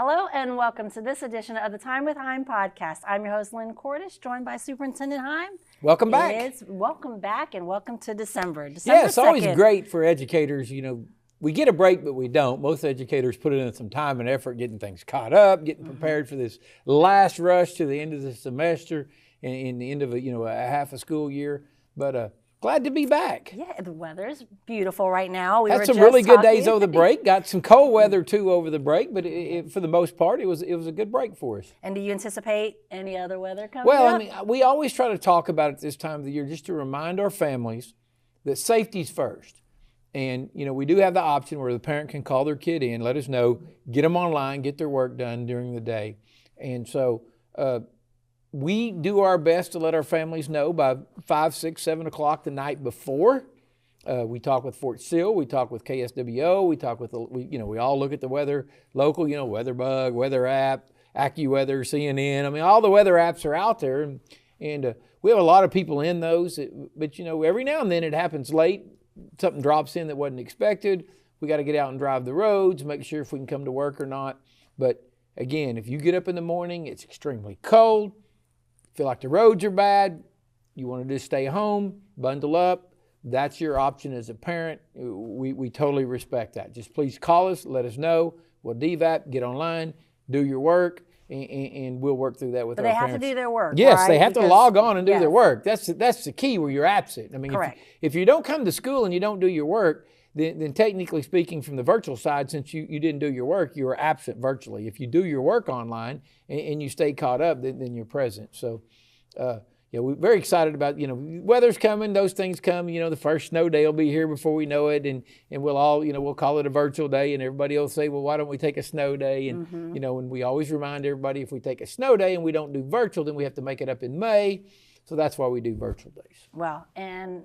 Hello and welcome to this edition of the Time with Hime podcast. I'm your host, Lynn Cordish, joined by Superintendent Hime. Welcome back. Welcome back and welcome to December. Yeah, it's always great for educators. You know, we get a break, but we don't. Most educators put in some time and effort getting things caught up, getting prepared for this last rush to the end of the semester and the end of a half a school year. But glad to be back. Yeah, the weather's beautiful right now. Had some really good days over the break. Got some cold weather too over the break, but for the most part, it was a good break for us. And do you anticipate any other weather coming Well, up? I mean, we always try to talk about it this time of the year just to remind our families that safety's first. And, we do have the option where the parent can call their kid in, let us know, get them online, get their work done during the day. And so we do our best to let our families know by 5, 6, 7 o'clock the night before. We talk with Fort Sill, we talk with KSWO, we talk with, we all look at the weather, local, WeatherBug, Weather App, AccuWeather, CNN. I mean, all the weather apps are out there. And we have a lot of people in those. But, every now and then it happens late. Something drops in that wasn't expected. We got to get out and drive the roads, make sure if we can come to work or not. But again, if you get up in the morning, it's extremely cold, feel like the roads are bad, you want to just stay home, bundle up, that's your option as a parent. We totally respect that. Just please call us, let us know. We'll DVAP, get online, do your work, and we'll work through that with our parents. But they have to do their work, Yes, right? They have to log on and do their work. That's the key where you're absent. I mean, correct. If you don't come to school and you don't do your work, then technically speaking from the virtual side, since you didn't do your work, you are absent virtually. If you do your work online and you stay caught up, then you're present. So, we're very excited about, weather's coming, those things come, the first snow day will be here before we know it. And we'll all, we'll call it a virtual day and everybody will say, well, why don't we take a snow day? And, and we always remind everybody if we take a snow day and we don't do virtual, then we have to make it up in May. So that's why we do virtual days. Well, and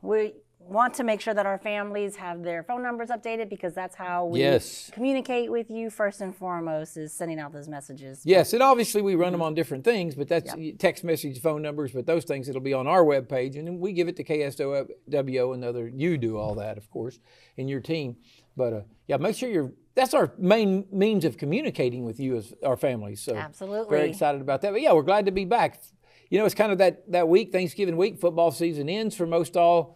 we want to make sure that our families have their phone numbers updated because that's how we communicate with you first and foremost is sending out those messages. Yes, and obviously we run them on different things, but that's text message, phone numbers, but those things, it'll be on our webpage, and then we give it to KSWO and you do all that, of course, in your team. But make sure that's our main means of communicating with you as our families. So absolutely. Very excited about that. But we're glad to be back. It's kind of that week, Thanksgiving week, football season ends for most all.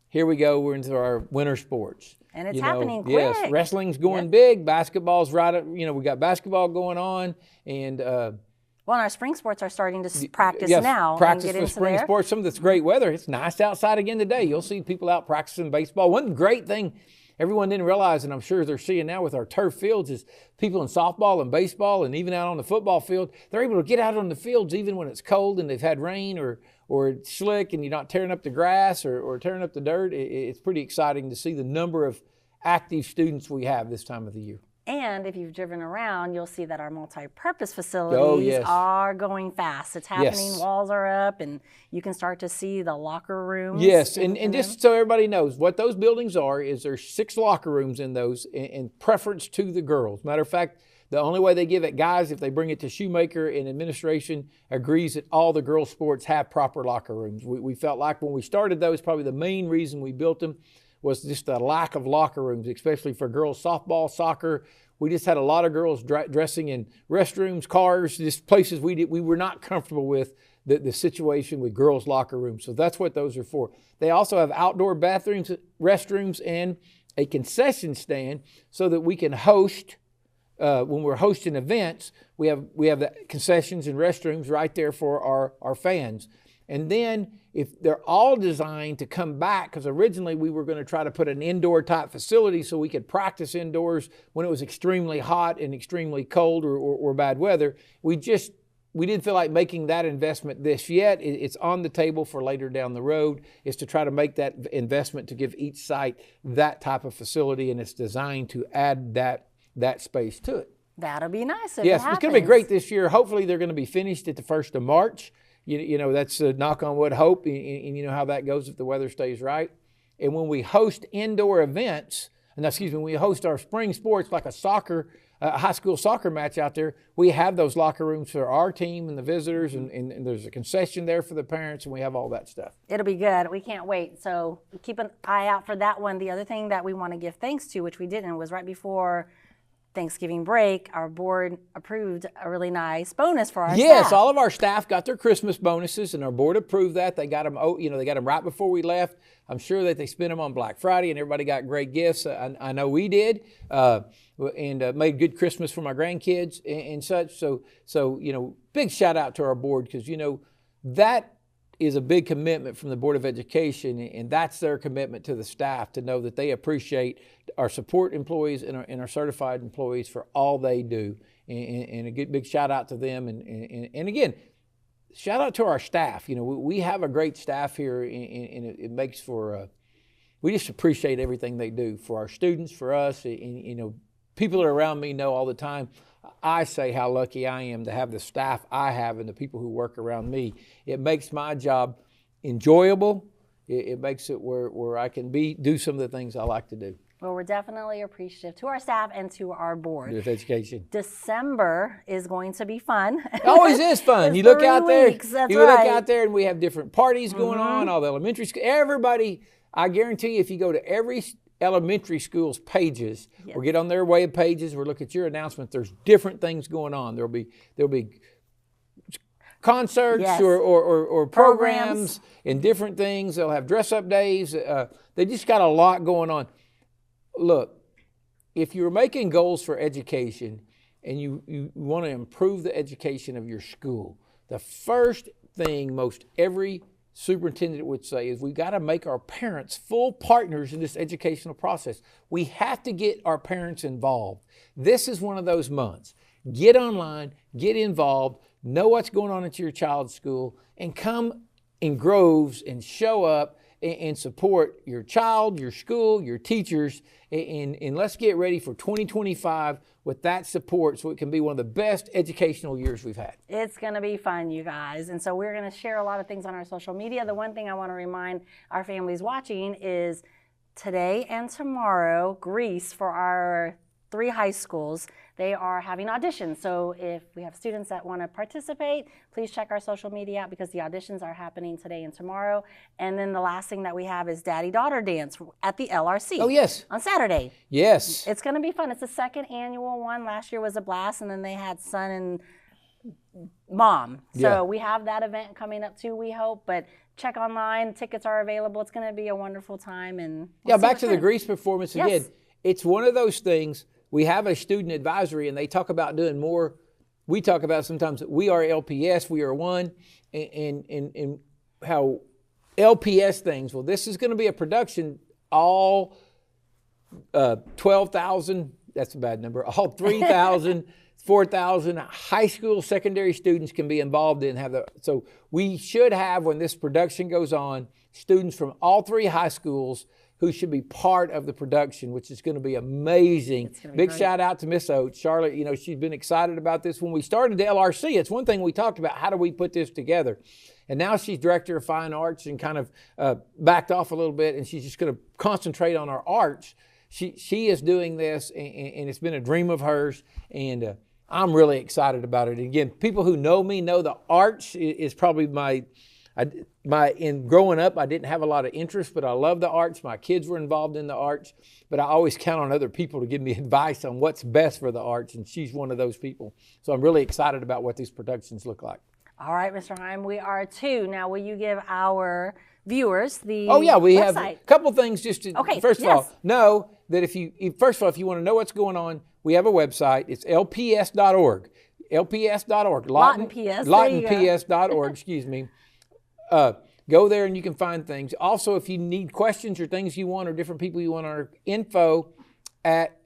Here we go. We're into our winter sports. And it's happening quick. Yes, wrestling's going big. Basketball's right up, we got basketball going on. And our spring sports are starting to practice now. Practice for spring sports. Some of this great weather. It's nice outside again today. You'll see people out practicing baseball. One great thing everyone didn't realize, and I'm sure they're seeing now with our turf fields, is people in softball and baseball and even out on the football field, they're able to get out on the fields even when it's cold and they've had rain or it's slick and you're not tearing up the grass or tearing up the dirt. It's pretty exciting to see the number of active students we have this time of the year. And if you've driven around, you'll see that our multi-purpose facilities are going fast. It's happening, walls are up, and you can start to see the locker rooms. Yes, and just so everybody knows, what those buildings are is there's 6 locker rooms in those in preference to the girls. Matter of fact, the only way they give it guys, if they bring it to Shoemaker and administration agrees that all the girls' sports have proper locker rooms. We felt like when we started those, probably the main reason we built them was just the lack of locker rooms, especially for girls softball, soccer. We just had a lot of girls dressing in restrooms, cars, just places we were not comfortable with the situation with girls' locker rooms. So that's what those are for. They also have outdoor bathrooms, restrooms, and a concession stand so that we can host. When we're hosting events, we have the concessions and restrooms right there for our fans. And then if they're all designed to come back, because originally we were going to try to put an indoor type facility so we could practice indoors when it was extremely hot and extremely cold or bad weather. We didn't feel like making that investment this yet. It's on the table for later down the road, is to try to make that investment to give each site that type of facility, and it's designed to add that space to it. That'll be nice if yes, it happens. It's going to be great this year. Hopefully they're going to be finished at the 1st of March. That's a knock on wood hope, and you know how that goes if the weather stays right. And when we host indoor events, when we host our spring sports like a high school soccer match out there, we have those locker rooms for our team and the visitors, and there's a concession there for the parents, and we have all that stuff. It'll be good. We can't wait. So keep an eye out for that one. The other thing that we want to give thanks to, which we didn't, was right before Thanksgiving break, our board approved a really nice bonus for our staff. Yes, all of our staff got their Christmas bonuses, and our board approved that. They got them, they got them right before we left. I'm sure that they spent them on Black Friday, and everybody got great gifts. I know we did, and made good Christmas for my grandkids and such. So big shout out to our board, because that is a big commitment from the Board of Education, and that's their commitment to the staff, to know that they appreciate our support employees and our certified employees for all they do. And a good big shout out to them. And again, shout out to our staff. We have a great staff here, and it makes for, we just appreciate everything they do for our students, for us. And people that are around me know all the time, I say how lucky I am to have the staff I have and the people who work around me. It makes my job enjoyable. It makes it where I can do some of the things I like to do. Well, we're definitely appreciative to our staff and to our board. With education. December is going to be fun. It always is fun. You look out there. You look out there, and we have different parties going on. All the elementary school, everybody. I guarantee you, if you go to every elementary school's pages, or get on their web pages, or look at your announcement, there's different things going on. There'll be concerts or programs and different things. They'll have dress-up days. They just got a lot going on. Look, if you're making goals for education and you want to improve the education of your school, the first thing most every superintendent would say is we've got to make our parents full partners in this educational process. We have to get our parents involved. This is one of those months. Get online, get involved, know what's going on at your child's school, and come in groves and show up and support your child, your school, your teachers, and let's get ready for 2025 with that support, so it can be one of the best educational years we've had. It's going to be fun, you guys. And so we're going to share a lot of things on our social media. The one thing I want to remind our families watching is today and tomorrow, Greece, for our 3 high schools, they are having auditions. So if we have students that want to participate, please check our social media out, because the auditions are happening today and tomorrow. And then the last thing that we have is Daddy-Daughter Dance at the LRC. Oh, yes. On Saturday. Yes. It's going to be fun. It's the 2nd annual one. Last year was a blast, and then they had son and mom. So we have that event coming up too, we hope. But check online. Tickets are available. It's going to be a wonderful time. And back to the Greece performance again. It's one of those things. We have a student advisory, and they talk about doing more. We talk about sometimes we are LPS, we are one, and how LPS things. Well, this is going to be a production, all 12,000, that's a bad number, all 3,000, 4,000 high school, secondary students can be involved in. So we should have, when this production goes on, students from all 3 high schools who should be part of the production, which is going to be amazing. Big shout out to Miss Oates. Charlotte, she's been excited about this. When we started the LRC, it's one thing we talked about, how do we put this together? And now she's director of fine arts and kind of backed off a little bit, and she's just going to concentrate on our arts. She is doing this, and it's been a dream of hers, and I'm really excited about it. And again, people who know me know the arts is probably in growing up, I didn't have a lot of interest, but I love the arts. My kids were involved in the arts, but I always count on other people to give me advice on what's best for the arts, and she's one of those people. So I'm really excited about what these productions look like. All right, Mr. Hime, we are too. Now, will you give our viewers the website? Have a couple things just to, first of all, know that if you want to know what's going on, we have a website. It's lps.org. lps.org. LawtonPS.org, excuse me. Go there and you can find things. Also, if you need questions or things you want or different people you want, are info at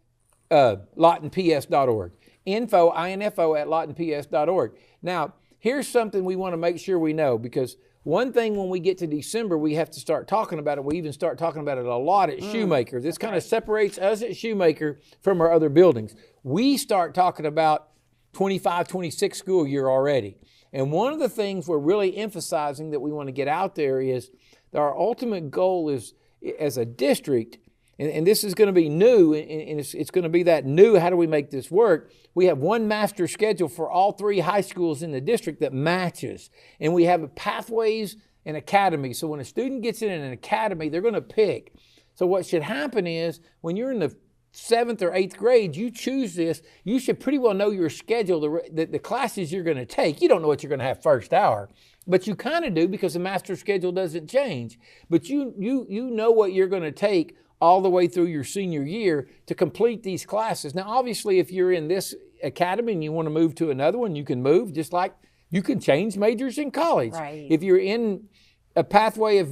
LawtonPS.org. Info, I-N-F-O, at LawtonPS.org. Now, here's something we want to make sure we know, because one thing when we get to December, we have to start talking about it. We even start talking about it a lot at Shoemaker. This kind of separates us at Shoemaker from our other buildings. We start talking about 25-26 school year already. And one of the things we're really emphasizing that we want to get out there is that our ultimate goal is, as a district, and this is going to be new, and it's going to be that new, how do we make this work? We have one master schedule for all 3 high schools in the district that matches. And we have pathways and academies. So when a student gets in an academy, they're going to pick. So what should happen is, when you're in the 7th or 8th grade, you choose this, you should pretty well know your schedule, the classes you're going to take. You don't know what you're going to have first hour, but you kind of do because the master schedule doesn't change. But you know what you're going to take all the way through your senior year to complete these classes. Now, obviously, if you're in this academy and you want to move to another one, you can move, just like you can change majors in college. Right. If you're in a pathway of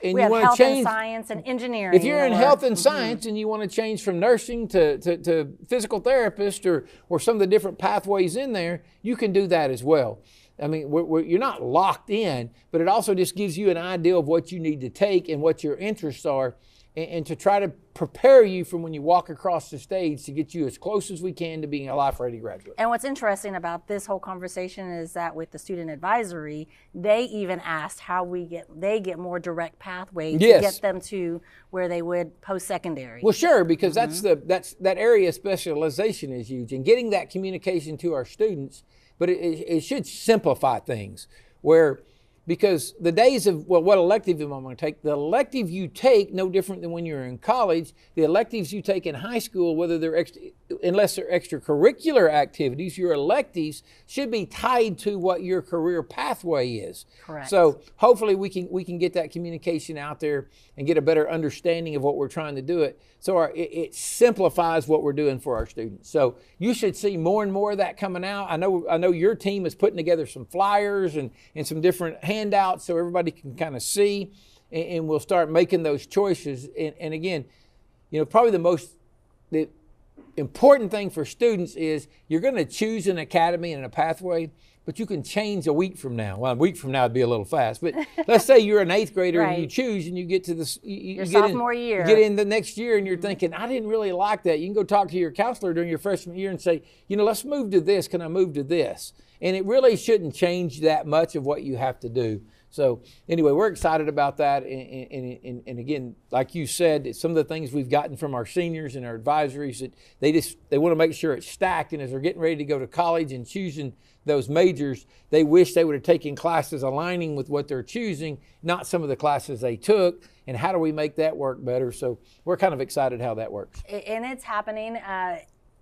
and we you have want to health change and science and engineering. if you're in health and science and you want to change from nursing to physical therapist or some of the different pathways in there, you can do that as well. I mean, you're not locked in, but it also just gives you an idea of what you need to take and what your interests are, and to try to prepare you from when you walk across the stage to get you as close as we can to being a life-ready graduate. And what's interesting about this whole conversation is that with the student advisory, they even asked how they get more direct pathway to get them to where they would post-secondary. Well, sure, because that area of specialization is huge, and getting that communication to our students, but it should simplify things because the days of, well, what elective am I going to take? The elective you take, no different than when you're in college. The electives you take in high school, whether they're unless they're extracurricular activities, your electives should be tied to what your career pathway is. Correct. So hopefully we can get that communication out there and get a better understanding of what we're trying to do so it simplifies what we're doing for our students. So you should see more and more of that coming out. I know your team is putting together some flyers and some different handouts so everybody can kind of see, and we'll start making those choices. And again, probably the important thing for students is you're going to choose an academy and a pathway, but you can change a week from now. Well, a week from now would be a little fast, but let's say you're an 8th grader and you choose and you get to this, your sophomore year. You get in the next year and you're thinking, I didn't really like that. You can go talk to your counselor during your freshman year and say, let's move to this. Can I move to this? And it really shouldn't change that much of what you have to do. So anyway, we're excited about that. And again, like you said, some of the things we've gotten from our seniors and our advisories, that they want to make sure it's stacked. And as they're getting ready to go to college and choosing those majors, they wish they would have taken classes aligning with what they're choosing, not some of the classes they took. And how do we make that work better? So we're kind of excited how that works. And it's happening.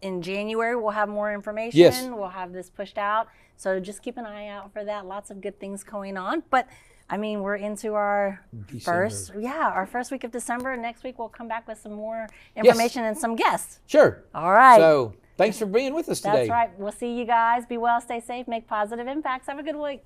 In January, we'll have more information. Yes. We'll have this pushed out. So just keep an eye out for that. Lots of good things going on. But I mean, we're into our first week of December. Next week, we'll come back with some more information and some guests. Sure. All right. So thanks for being with us today. That's right. We'll see you guys. Be well, stay safe, make positive impacts. Have a good week.